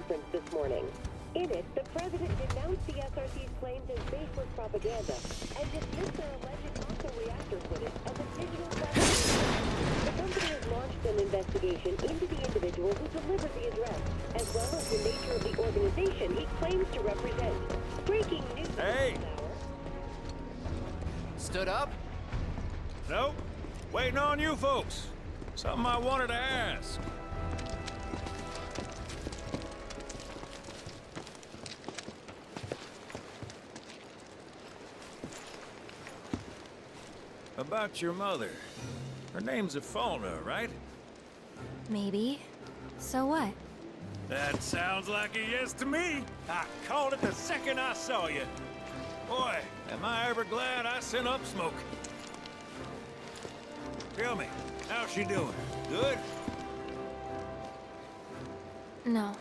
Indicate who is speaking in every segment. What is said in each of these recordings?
Speaker 1: conference this morning. In it, the president denounced the SRC's claims as baseless propaganda and dismissed their alleged hostile reactor footage as a digital fabrication. The company has launched an investigation into the individual who delivered the address, as well as the nature of the organization he claims to represent. Breaking news
Speaker 2: Hey!
Speaker 1: this hour.
Speaker 3: Stood up?
Speaker 2: Nope. Waiting on you folks. Something I wanted to ask. About your mother. Her name's Ifalna, right?
Speaker 4: Maybe. So what?
Speaker 2: That sounds like a yes to me. I called it the second I saw you. Boy, am I ever glad I sent up smoke. Tell me, how's she doing? Good?
Speaker 4: No.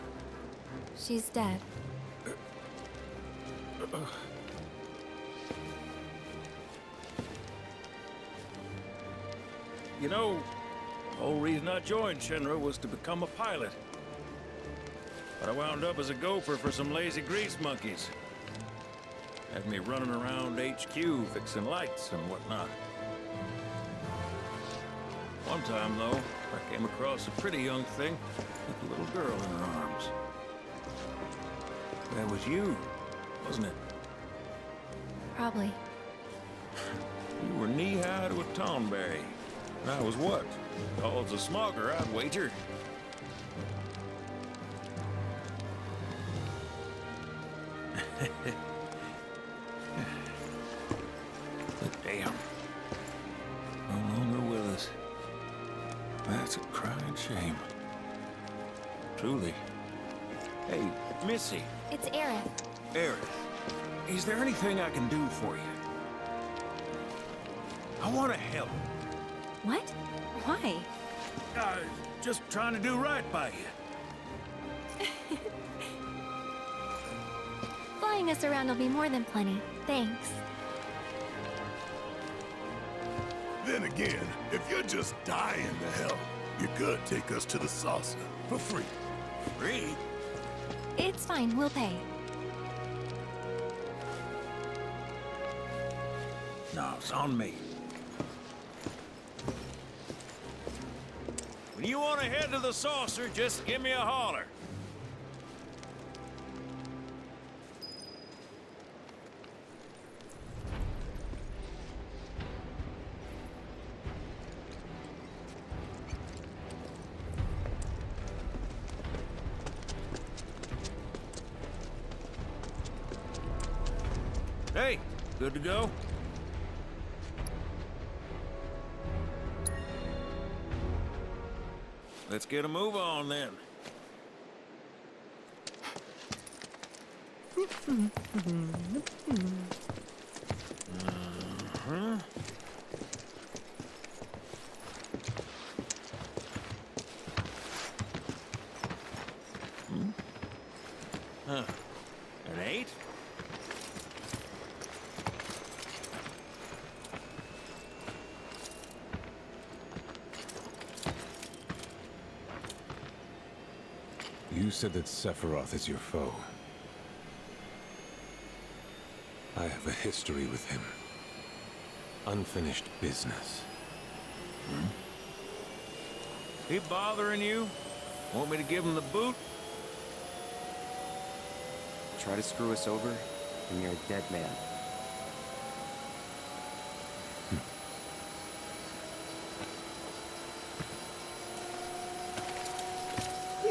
Speaker 4: She's dead.
Speaker 2: You know, the whole reason I joined Shinra was to become a pilot. But I wound up as a gopher for some lazy grease monkeys. Had me running around HQ fixing lights and whatnot. One time, though, I came across a pretty young thing with a little girl in her arms. That was you, wasn't it?
Speaker 4: Probably.
Speaker 2: You were knee-high to a toneberry. And I was what? Tall as a smogger, I'd wager. But damn. No longer with us. That's a crying shame. Truly. Hey, Missy.
Speaker 4: It's Aerith.
Speaker 2: Aerith, is there anything I can do for you? I want to help.
Speaker 4: What? Why?
Speaker 2: Just trying to do right by you.
Speaker 4: Flying us around will be more than plenty. Thanks.
Speaker 5: Then again, if you're just dying to help, you could take us to the saucer for free.
Speaker 2: Free?
Speaker 4: It's fine, we'll pay.
Speaker 2: No, it's on me. When you want to head to the saucer, just give me a holler. Hey, good to go? Let's get a move on then. Huh. An 8?
Speaker 6: You said that Sephiroth is your foe. I have a history with him. Unfinished business.
Speaker 2: He bothering you? Want me to give him the boot?
Speaker 3: Try to screw us over, and you're a dead man.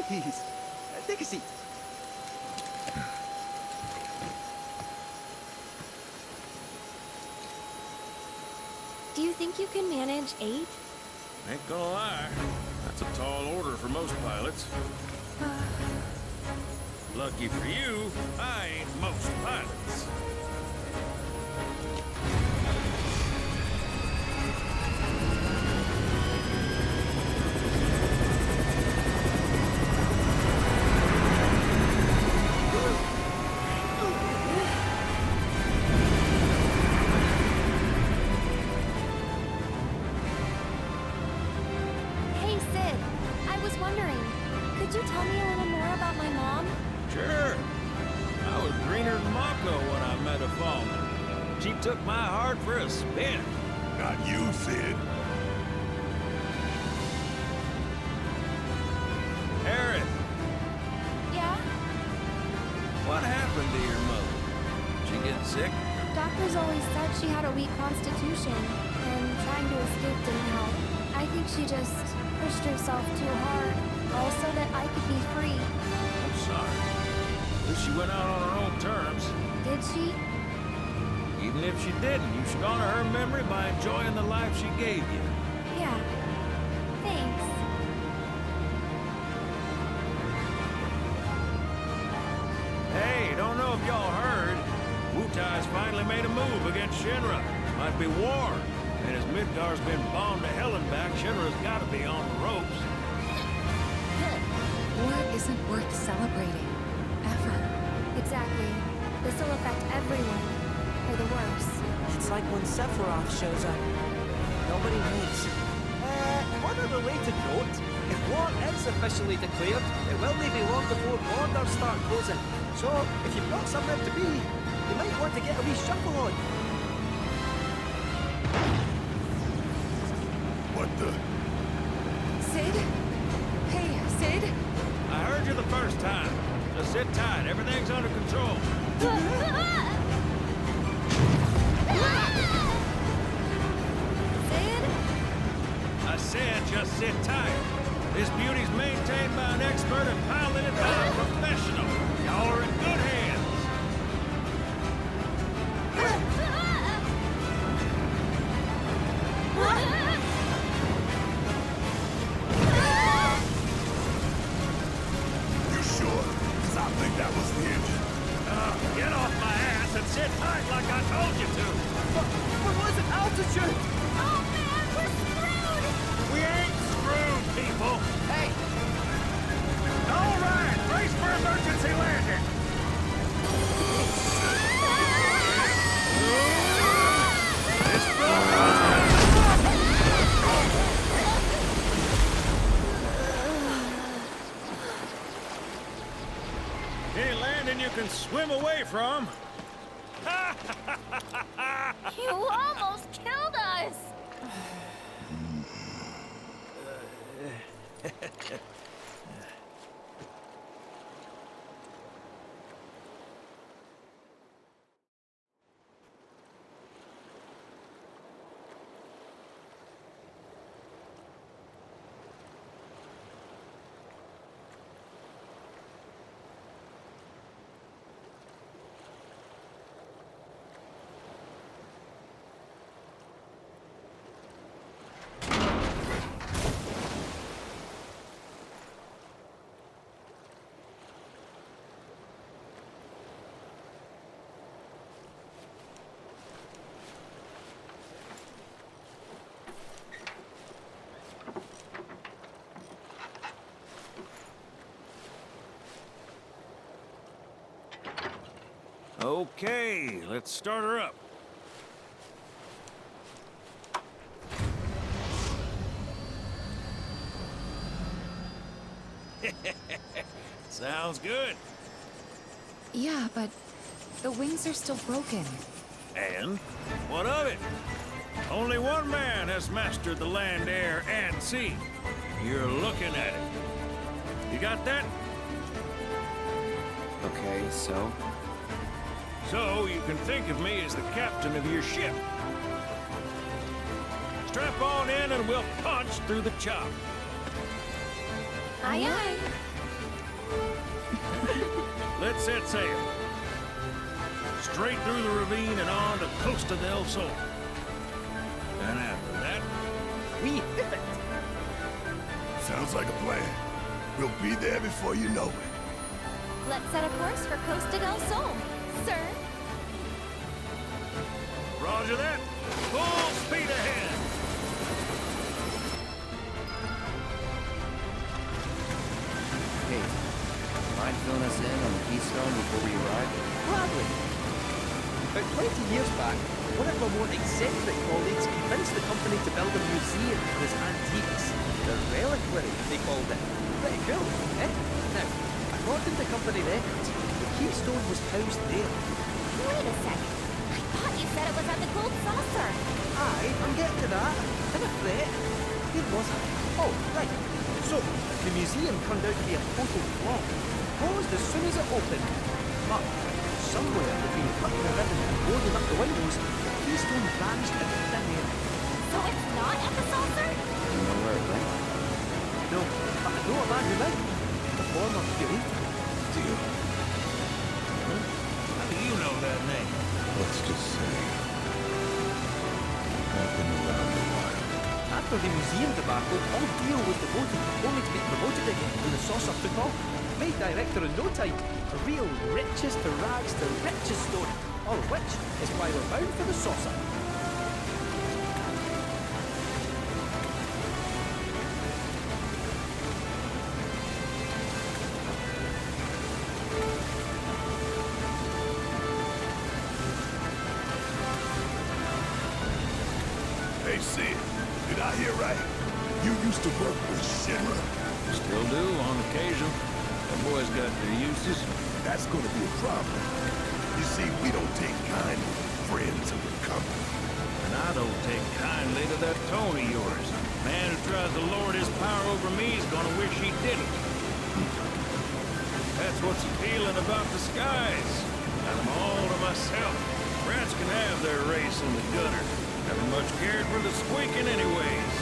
Speaker 3: Please, take a seat.
Speaker 4: Do you think you can manage 8?
Speaker 2: Ain't gonna lie, that's a tall order for most pilots. Lucky for you, I ain't most pilots.
Speaker 4: Hey, Sid. I was wondering, could you tell me a little more about my mom?
Speaker 2: took my heart for a spin.
Speaker 5: Not you, Sid.
Speaker 2: Erin,
Speaker 4: Yeah?
Speaker 2: what happened to your mother? Did she get sick?
Speaker 4: Doctors always said she had a weak constitution, and trying to escape didn't help. I think she just pushed herself too hard, all so that I could be free.
Speaker 2: I'm sorry. At least she went out on her own terms.
Speaker 4: Did she?
Speaker 2: Even if she didn't, you should honor her memory by enjoying the life she gave you.
Speaker 4: Yeah. Thanks.
Speaker 2: Hey, don't know if y'all heard. Wutai's finally made a move against Shinra. Might be war. And as Midgar's been bombed to hell and back, Shinra's gotta be on the ropes.
Speaker 7: War isn't worth celebrating. Ever.
Speaker 4: Exactly. This will affect everyone. For the worse.
Speaker 8: It's like when Sephiroth shows up. Nobody wins.
Speaker 9: On a related note, if war is officially declared, it will not be long before borders start closing. So, if you've got somewhere to be, you might want to get a wee shuffle on.
Speaker 5: What the?
Speaker 7: Sid? Hey, Sid?
Speaker 2: I heard you the first time. Just sit tight. Everything's under control.
Speaker 4: Sid?
Speaker 2: I said just sit tight. This beauty's maintained by an expert and piloted by a professional. Y'all are in good hands.
Speaker 5: You sure? 'Cause I think that was the engine.
Speaker 2: Get off my ass and sit tight like I told you to.
Speaker 9: But what's an altitude?
Speaker 4: Oh man, we're screwed!
Speaker 2: We ain't screwed, people.
Speaker 9: Hey,
Speaker 2: All right, brace for emergency landing. Any landing you can swim away from.
Speaker 4: You almost killed us!
Speaker 2: Okay, let's start her up. Sounds good.
Speaker 7: Yeah, but the wings are still broken.
Speaker 2: And what of it? Only one man has mastered the land, air, and sea. You're looking at it. You got that?
Speaker 3: Okay, so?
Speaker 2: So you can think of me as the captain of your ship. Strap on in and we'll punch through the chop.
Speaker 4: Aye, aye.
Speaker 2: Let's set sail. Straight through the ravine and on to Costa del Sol. And after that,
Speaker 9: we hit it.
Speaker 5: Sounds like a plan. We'll be there before you know it.
Speaker 4: Let's set a course for Costa del Sol, sir.
Speaker 2: Roger that. Full speed ahead.
Speaker 3: Hey, mind filling us in on the Keystone before we arrive?
Speaker 9: Gladly. About 20 years back, one of my more eccentric colleagues convinced the company to build a museum for his antiques. The reliquary, they called it. Pretty cool, eh? Now, according to company records, the Keystone was housed there.
Speaker 4: Wait a sec. thought you said it was at the gold saucer.
Speaker 9: Aye, I'm getting to that. I'm afraid. Where was I? Oh, right. So, the museum turned out to be a total flop. Closed as soon as it opened. But, somewhere between cutting the ribbon and boarding up the windows, the keystone vanished into thin air.
Speaker 4: So it's not at the saucer?
Speaker 3: You know where it went?
Speaker 9: No, but I know a man who might. The former curator.
Speaker 6: Deal.
Speaker 2: How do you know that name?
Speaker 6: Let's just say I've been around a while.
Speaker 9: After the museum debacle, all Dio was devoted, only to be promoted again when the saucer took off. Made director in no time. A real riches to rags to riches story. All of which is why we're bound for the saucer.
Speaker 5: Hey, Sid, did I hear right? You used to work with Shinra?
Speaker 2: Still do, on occasion. The boys got their uses.
Speaker 5: That's gonna be a problem. You see, we don't take kindly to friends of the company.
Speaker 2: And I don't take kindly to that tone of yours. Man who tries to lord his power over me is gonna wish he didn't. That's what's appealing about the skies. Got them all to myself. Rats can have their race in the gutter. Haven't much cared for the squeaking anyways.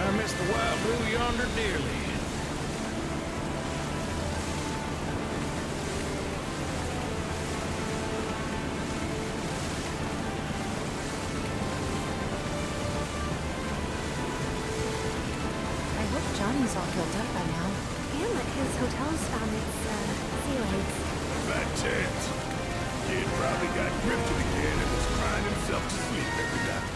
Speaker 2: I miss the wild blue yonder dearly.
Speaker 7: I hope Johnny's all healed up by now.
Speaker 4: And that his hotel's found its, sea legs.
Speaker 5: Fat chance. Kid probably got gripped again and was crying himself to sleep every night.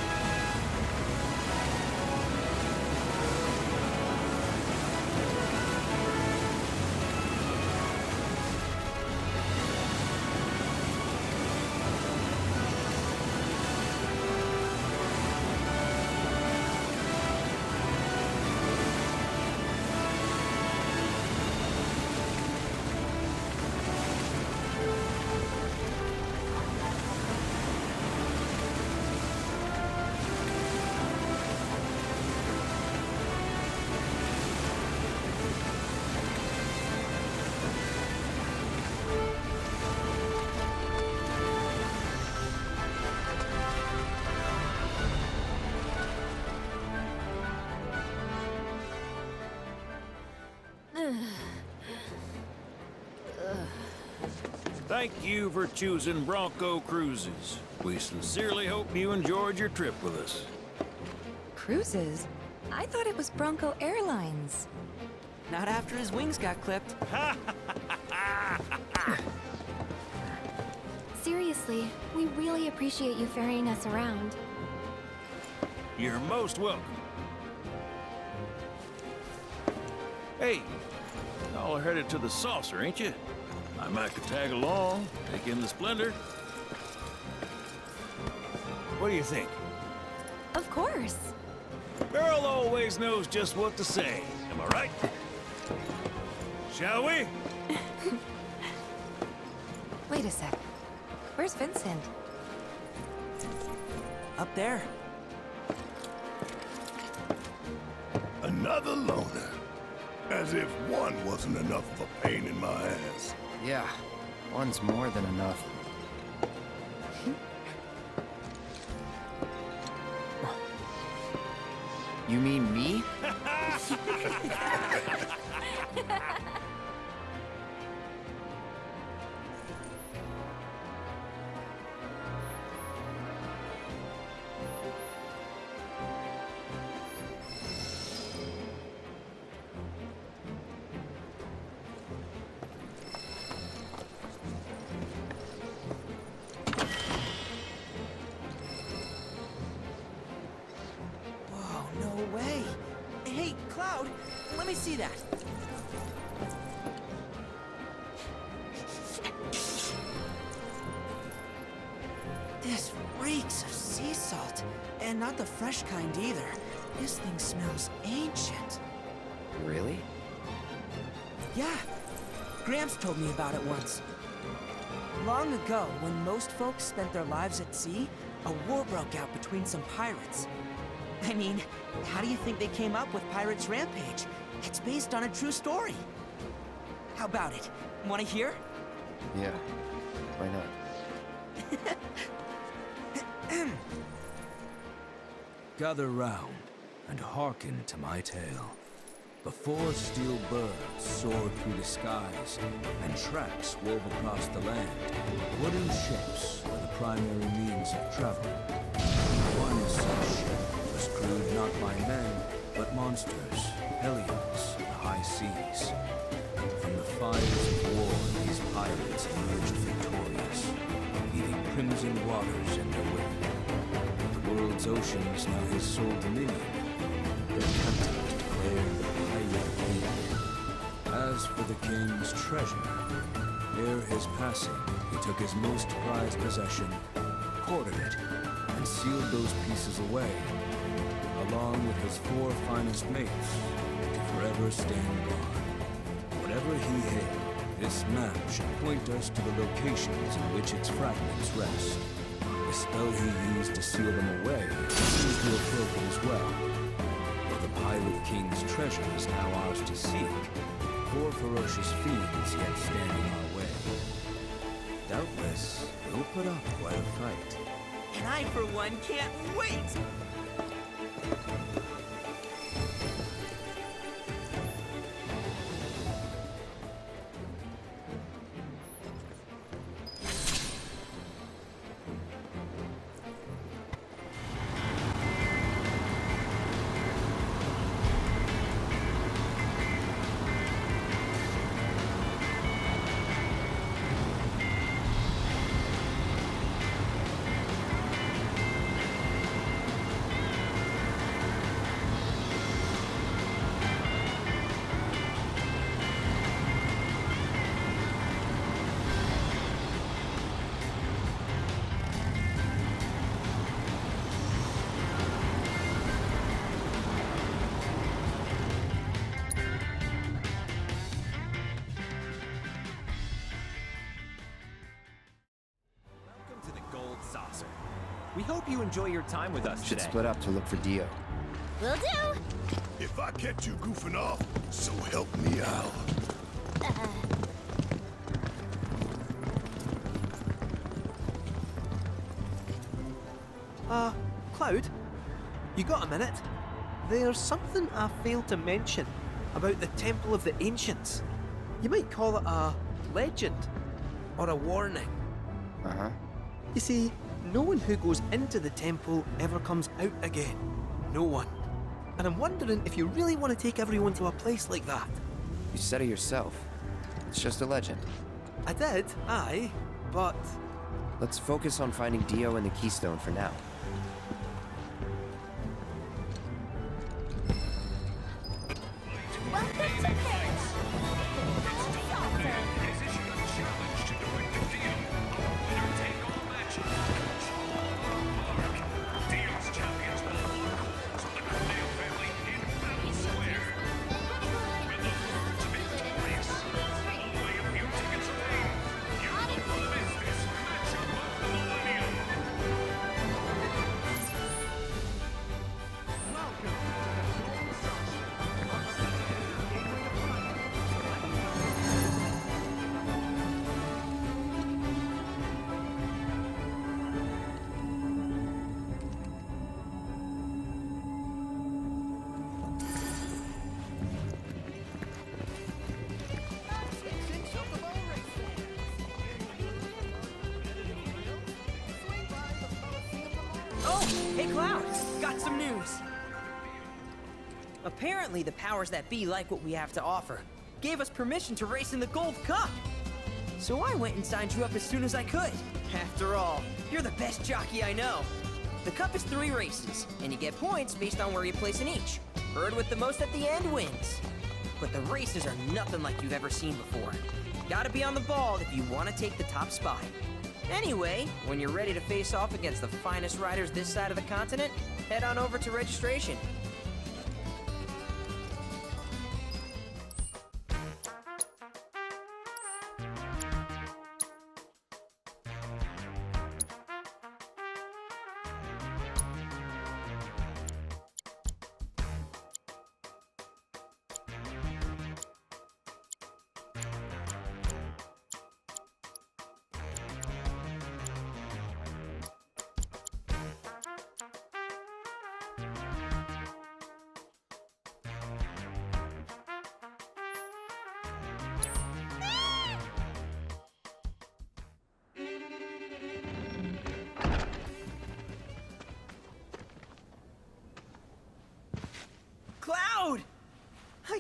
Speaker 2: Thank you for choosing Bronco Cruises. We sincerely hope you enjoyed your trip with us.
Speaker 7: Cruises? I thought it was Bronco Airlines.
Speaker 8: Not after his wings got clipped.
Speaker 4: Seriously, we really appreciate you ferrying us around.
Speaker 2: You're most welcome. Hey, y'all are headed to the saucer, ain't you? I might could tag along, take in the splendor. What do you think?
Speaker 4: Of course.
Speaker 2: Girl always knows just what to say. Am I right? Shall we?
Speaker 7: Wait a sec. Where's Vincent?
Speaker 8: Up there.
Speaker 5: Another loner. As if one wasn't enough of a pain in my ass.
Speaker 3: Yeah, one's more than enough. You mean me?
Speaker 8: Whoa, no way. Hey, Cloud, let me see that. This reeks of sea salt. And not the fresh kind either. This thing smells ancient.
Speaker 3: Really?
Speaker 8: Yeah. Gramps told me about it once. Long ago, when most folks spent their lives at sea, a war broke out between some pirates. I mean, how do you think they came up with Pirates Rampage? It's based on a true story. How about it? Want to hear?
Speaker 3: Yeah, why not?
Speaker 10: Gather round and hearken to my tale. Before steel birds soared through the skies and tracks wove across the land, wooden ships were the primary means of travel. One such ship was crewed not by men, but monsters, hellions, and high seas. From the fires of war, these pirates emerged victorious, leaving crimson waters in their wake. The world's oceans now his sole dominion. Their captain declared the pirate king. As for the king's treasure, ere his passing, he took his most prized possession, hoarded it, and sealed those pieces away, along with his 4 finest mates, to forever stand guard. Whatever he hid, this map should point us to the locations in which its fragments rest. The spell he used to seal them away seems to have broken as well. Though the Pirate King's treasure is now ours to seek, 4 ferocious fiends yet stand in our way. Doubtless, he'll put up quite a fight.
Speaker 8: And I, for one, can't wait!
Speaker 9: We hope you enjoy your time with us
Speaker 3: Should
Speaker 9: today.
Speaker 3: split up to look for Dio.
Speaker 4: Will do.
Speaker 5: If I catch you goofing off, so help me out.
Speaker 9: Cloud, you got a minute? There's something I failed to mention about the Temple of the Ancients. You might call it a legend or a warning.
Speaker 3: Uh-huh.
Speaker 9: You see, no one who goes into the temple ever comes out again. No one. And I'm wondering if you really want to take everyone to a place like that.
Speaker 3: You said it yourself. It's just a legend.
Speaker 9: I did, aye, but...
Speaker 3: Let's focus on finding Dio and the Keystone for now.
Speaker 4: Welcome to Paris.
Speaker 8: Oh, hey Cloud, got some news. Apparently the powers that be like what we have to offer. Gave us permission to race in the Gold Cup. So I went and signed you up as soon as I could. After all, you're the best jockey I know. The cup is 3 races, and you get points based on where you place in each. Bird with the most at the end wins. But the races are nothing like you've ever seen before. Gotta be on the ball if you want to take the top spot. Anyway, when you're ready to face off against the finest riders this side of the continent, head on over to registration.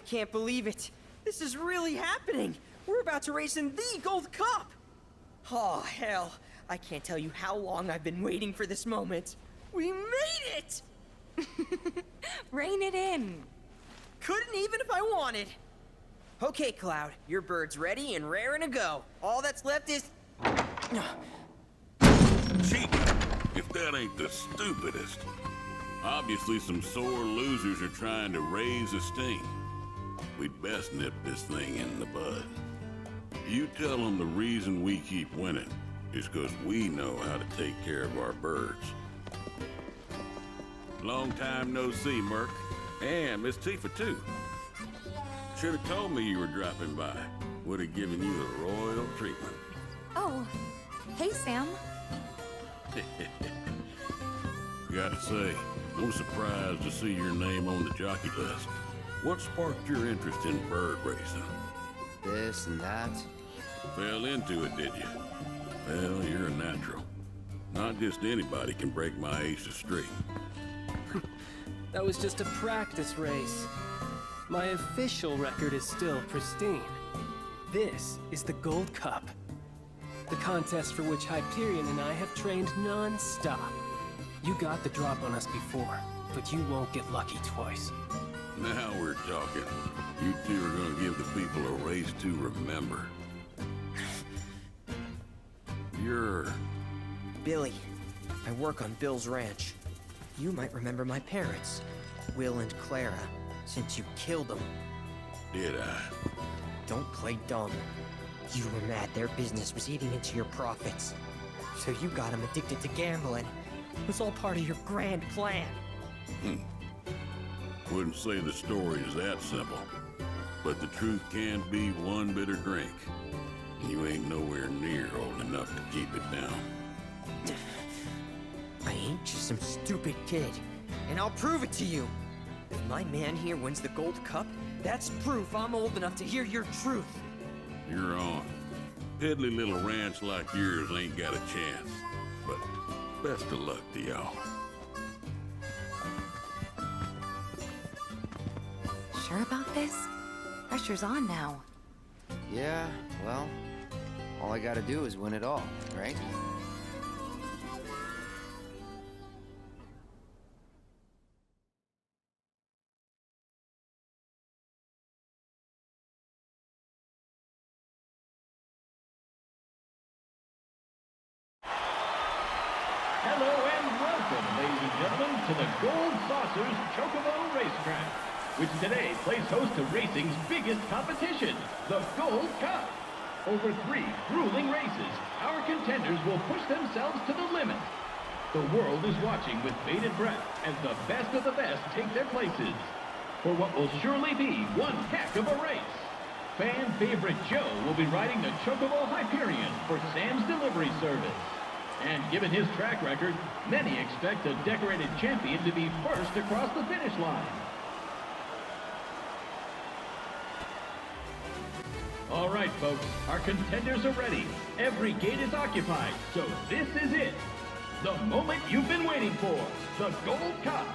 Speaker 8: can't believe it. This is really happening. We're about to race in the Gold Cup. Oh, hell. I can't tell you how long I've been waiting for this moment. We made it!
Speaker 7: Rein it in.
Speaker 8: Couldn't even if I wanted. Okay, Cloud, your bird's ready and raring to go. All that's left is...
Speaker 11: Cheating, if that ain't the stupidest. Obviously some sore losers are trying to raise a stink. We'd best nip this thing in the bud. You tell them the reason we keep winning is because we know how to take care of our birds. Long time no see, Merc. And Miss Tifa, too. Should have told me you were dropping by. Would have given you the royal treatment.
Speaker 7: Oh, hey, Sam.
Speaker 11: Gotta say, I'm surprised to see your name on the jockey list. What sparked your interest in bird racing?
Speaker 3: This and that.
Speaker 11: Fell into it, did you? Well, you're a natural. Not just anybody can break my ace of streak.
Speaker 12: That was just a practice race. My official record is still pristine. This is the Gold Cup. The contest for which Hyperion and I have trained non-stop. You got the drop on us before, but you won't get lucky twice.
Speaker 11: Now we're talking. You two are gonna give the people a race to remember. You're...
Speaker 8: Billy. I work on Bill's ranch. You might remember my parents, Will and Clara, since you killed them.
Speaker 11: Did I?
Speaker 8: Don't play dumb. You were mad their business was eating into your profits. So you got them addicted to gambling. It was all part of your grand plan.
Speaker 11: Wouldn't say the story is that simple. But the truth can be one bitter drink. And you ain't nowhere near old enough to keep it down.
Speaker 8: I ain't just some stupid kid. And I'll prove it to you. If my man here wins the Gold Cup, that's proof I'm old enough to hear your truth.
Speaker 11: You're on. Piddly little ranch like yours ain't got a chance. But best of luck to y'all.
Speaker 7: Sure about this? Pressure's on now.
Speaker 3: Yeah, well, all I gotta do is win it all, right?
Speaker 13: Hello and welcome, ladies and gentlemen, to the Gold Saucers Chocobo Racetrack, which today plays host to racing's biggest competition, the Gold Cup. Over 3 grueling races, our contenders will push themselves to the limit. The world is watching with bated breath as the best of the best take their places for what will surely be one heck of a race. Fan favorite Joe will be riding the Chocobo Hyperion for Sam's delivery service. And given his track record, many expect a decorated champion to be first across the finish line. All right, folks, our contenders are ready. Every gate is occupied, so this is it. The moment you've been waiting for, the Gold Cup.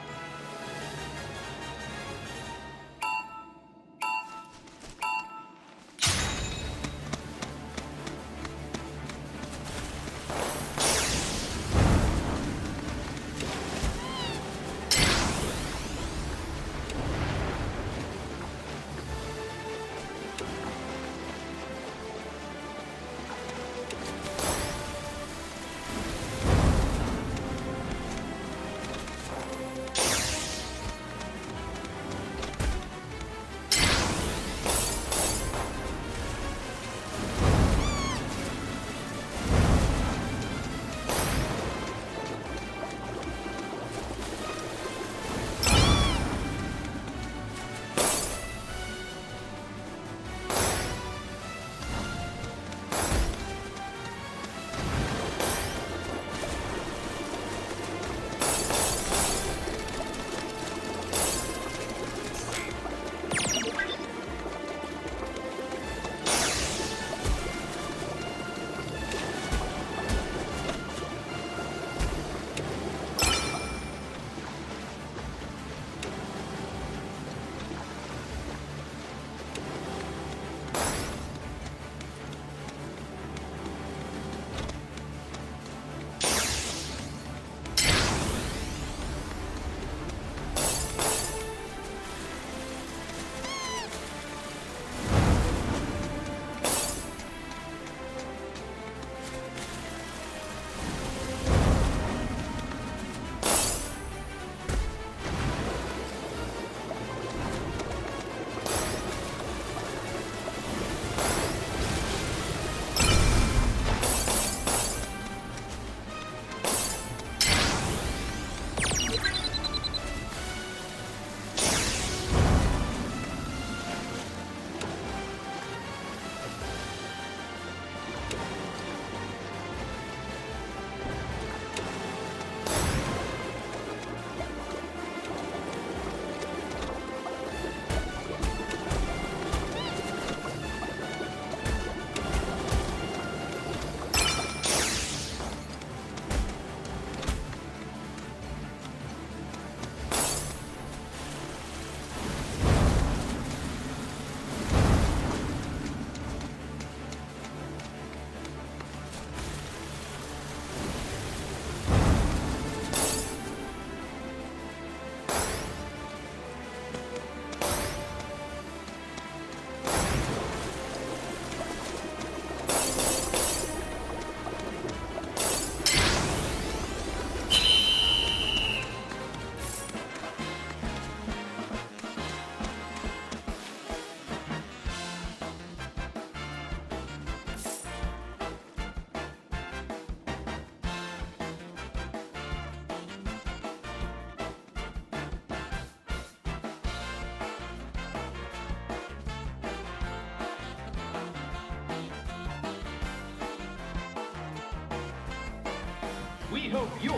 Speaker 13: We hope you're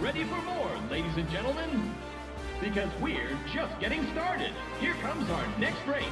Speaker 13: ready for more, ladies and gentlemen. Because we're just getting started. Here comes our next race.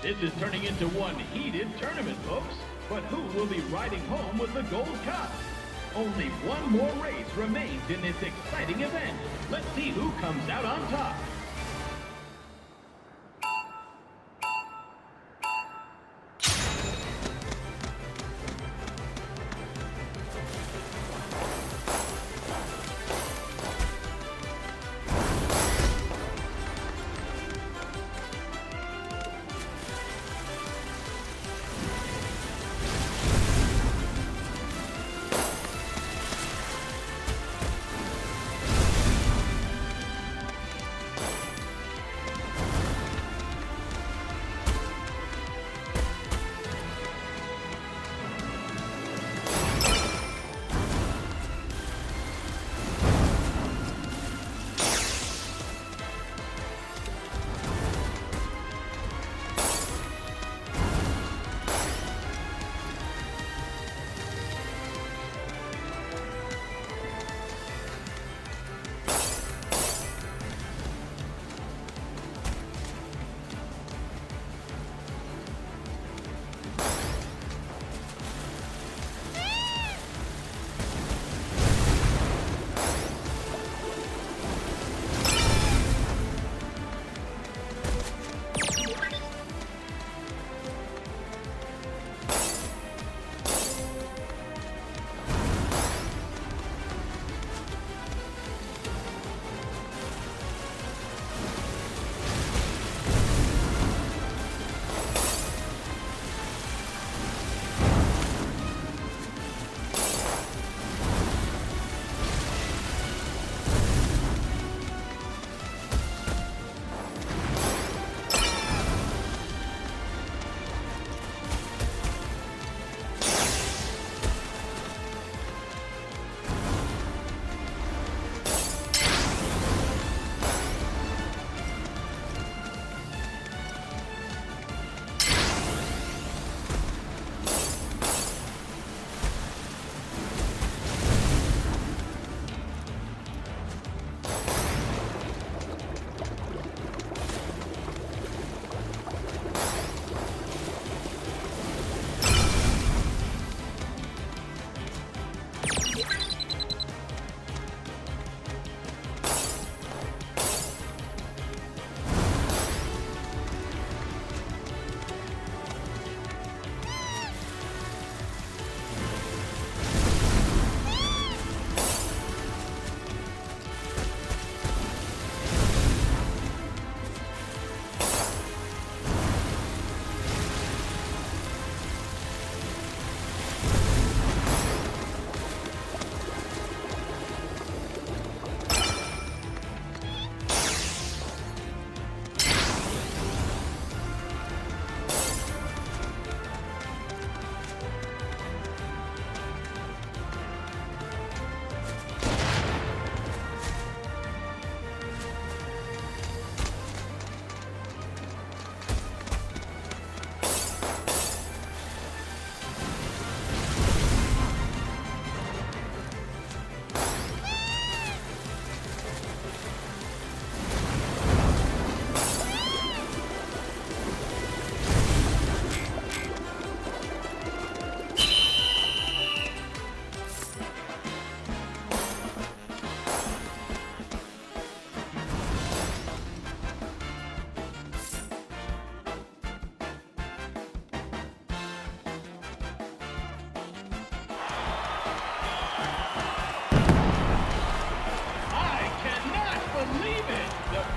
Speaker 13: This is turning into one heated tournament, folks. But who will be riding home with the Gold Cup? Only one more race remains in this exciting event. Let's see who comes out on top.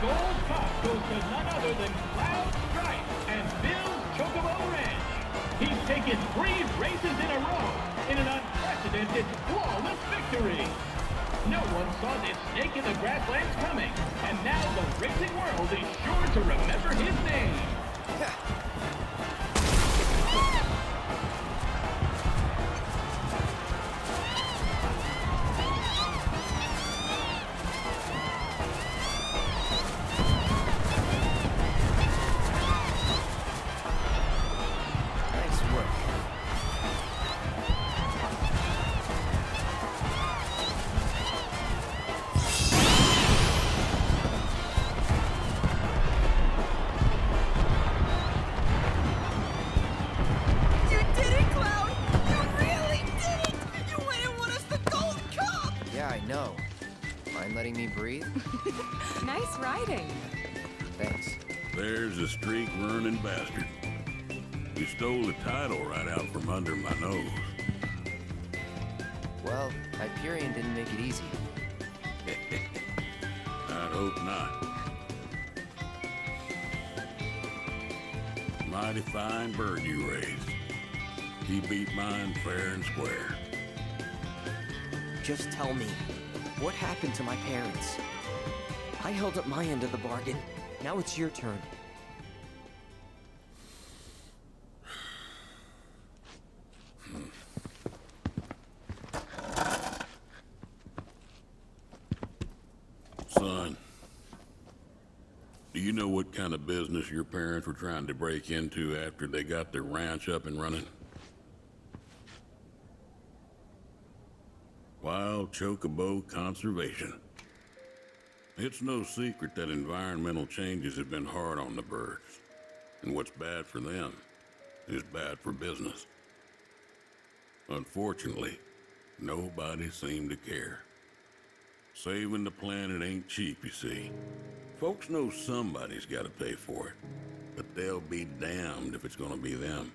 Speaker 13: Gold Cup goes to none other than Cloud Stripe and Bill's Chocobo Ranch. He's taken 3 races in a row in an unprecedented, flawless victory. No one saw this snake in the grasslands coming, and now the racing world is sure to remember his name.
Speaker 3: Nice work.
Speaker 7: You did it, Cloud! You really did it! You went and won us the Gold Cup!
Speaker 3: Yeah, I know. Mind letting me breathe?
Speaker 7: Nice riding.
Speaker 3: Thanks.
Speaker 11: There's a streak-running bastard. You stole the title right out from under my nose.
Speaker 3: Well, Hyperion didn't make it easy.
Speaker 11: I'd hope not. Mighty fine bird you raised. He beat mine fair and square.
Speaker 8: Just tell me, what happened to my parents? I held up my end of the bargain. Now it's your turn.
Speaker 11: Son, do you know what kind of business your parents were trying to break into after they got their ranch up and running? Wild chocobo conservation. It's no secret that environmental changes have been hard on the birds, and what's bad for them is bad for business. Unfortunately, nobody seemed to care. Saving the planet ain't cheap, you see. Folks know somebody's got to pay for it, but they'll be damned if it's gonna be them.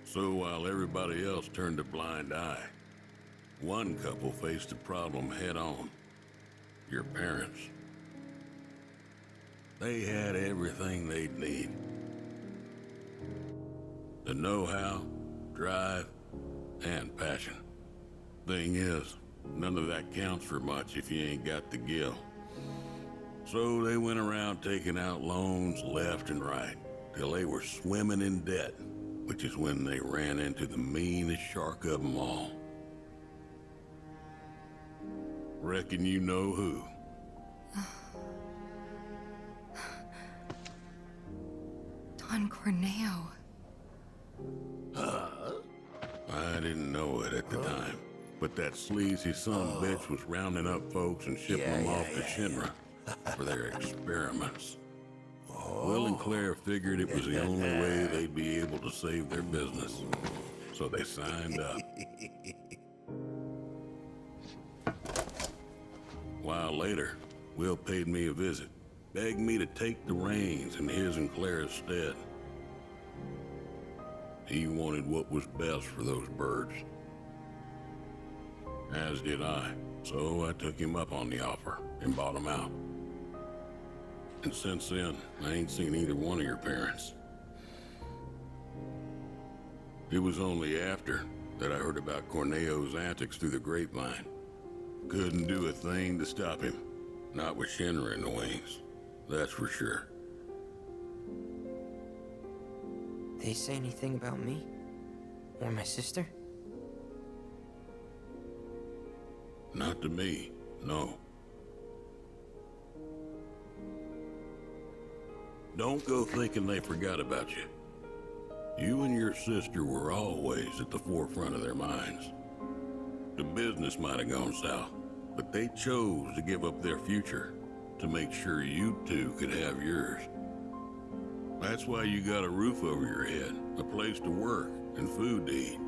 Speaker 11: So while everybody else turned a blind eye, one couple faced the problem head on. Your parents. They had everything they'd need. The know-how, drive, and passion. Thing is, none of that counts for much if you ain't got the gil. So they went around taking out loans left and right, till they were swimming in debt, which is when they ran into the meanest shark of them all. Reckon you know who.
Speaker 7: Don Corneo.
Speaker 11: I didn't know it at the time, but that sleazy son-of-a-bitch was rounding up folks and shipping them off to Shinra for their experiments. Will and Claire figured it was the only way they'd be able to save their business, so they signed up. A while later, Will paid me a visit, begged me to take the reins in his and Claire's stead. He wanted what was best for those birds. As did I, so I took him up on the offer and bought him out. And since then, I ain't seen either one of your parents. It was only after that I heard about Corneo's antics through the grapevine. Couldn't do a thing to stop him. Not with Shinra in the wings, that's for sure.
Speaker 8: They say anything about me? Or my sister?
Speaker 11: Not to me, no. Don't go thinking they forgot about you. You and your sister were always at the forefront of their minds. The business might have gone south, but they chose to give up their future to make sure you two could have yours. That's why you got a roof over your head, a place to work, and food to eat.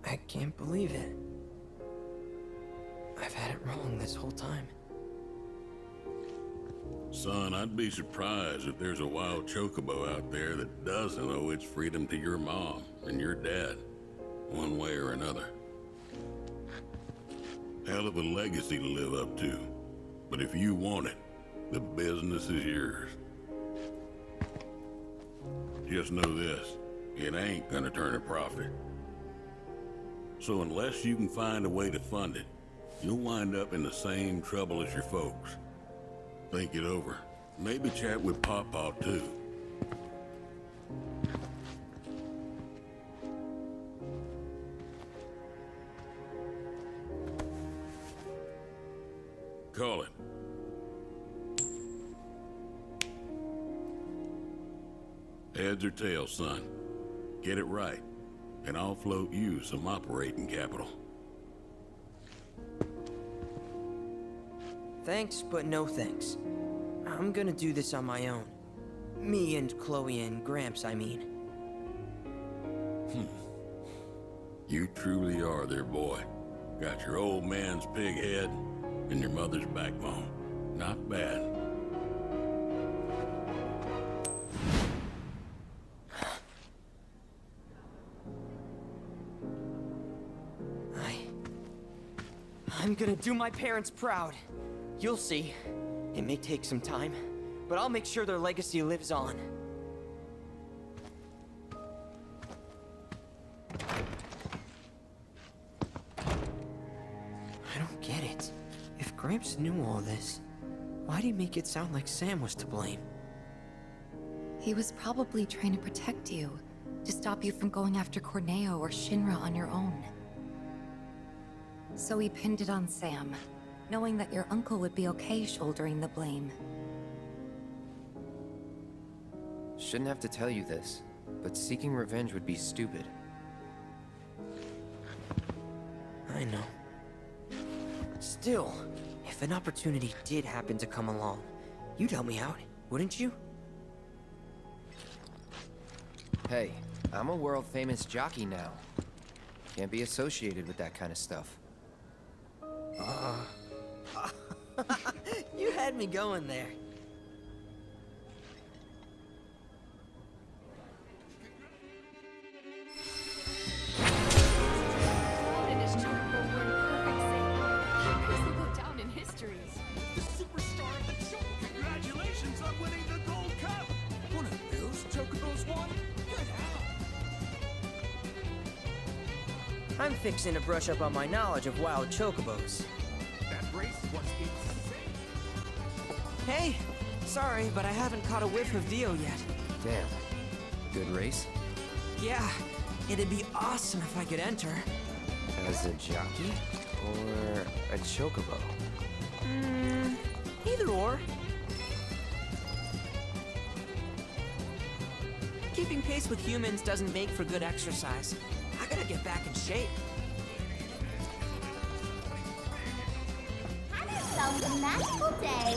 Speaker 8: I can't believe it. I've had it wrong this whole time.
Speaker 11: Son, I'd be surprised if there's a wild chocobo out there that doesn't owe its freedom to your mom and your dad, one way or another. Hell of a legacy to live up to, but if you want it, the business is yours. Just know this, it ain't gonna turn a profit. So unless you can find a way to fund it, you'll wind up in the same trouble as your folks. Think it over. Maybe chat with Pawpaw too. Call it. Heads or tails, son. Get it right, and I'll float you some operating capital.
Speaker 8: Thanks, but no thanks. I'm gonna do this on my own. Me and Chloe and Gramps, I mean.
Speaker 11: You truly are their boy. Got your old man's pig head and your mother's backbone. Not bad.
Speaker 8: I'm gonna do my parents proud. You'll see. It may take some time, but I'll make sure their legacy lives on. I don't get it. If Gramps knew all this, why'd he make it sound like Sam was to blame?
Speaker 14: He was probably trying to protect you, to stop you from going after Corneo or Shinra on your own. So he pinned it on Sam, knowing that your uncle would be okay shouldering the blame.
Speaker 3: Shouldn't have to tell you this, but seeking revenge would be stupid.
Speaker 8: I know. Still, if an opportunity did happen to come along, you'd help me out, wouldn't you?
Speaker 3: Hey, I'm a world-famous jockey now. Can't be associated with that kind of stuff.
Speaker 8: You had me going there.
Speaker 7: And his chocobo were in perfect sync. This will go down in history.
Speaker 5: The superstar of the show! Congratulations on winning the Gold Cup! One of those chocobos won? Good hell!
Speaker 8: I'm fixing to brush up on my knowledge of wild chocobos.
Speaker 5: That race was insane!
Speaker 8: Hey, sorry, but I haven't caught a whiff of Dio yet.
Speaker 3: Damn. Good race?
Speaker 8: Yeah, it'd be awesome if I could enter.
Speaker 3: As a jockey? Or a chocobo?
Speaker 8: Either or. Keeping pace with humans doesn't make for good exercise. I gotta get back in shape.
Speaker 4: Sounds a magical day.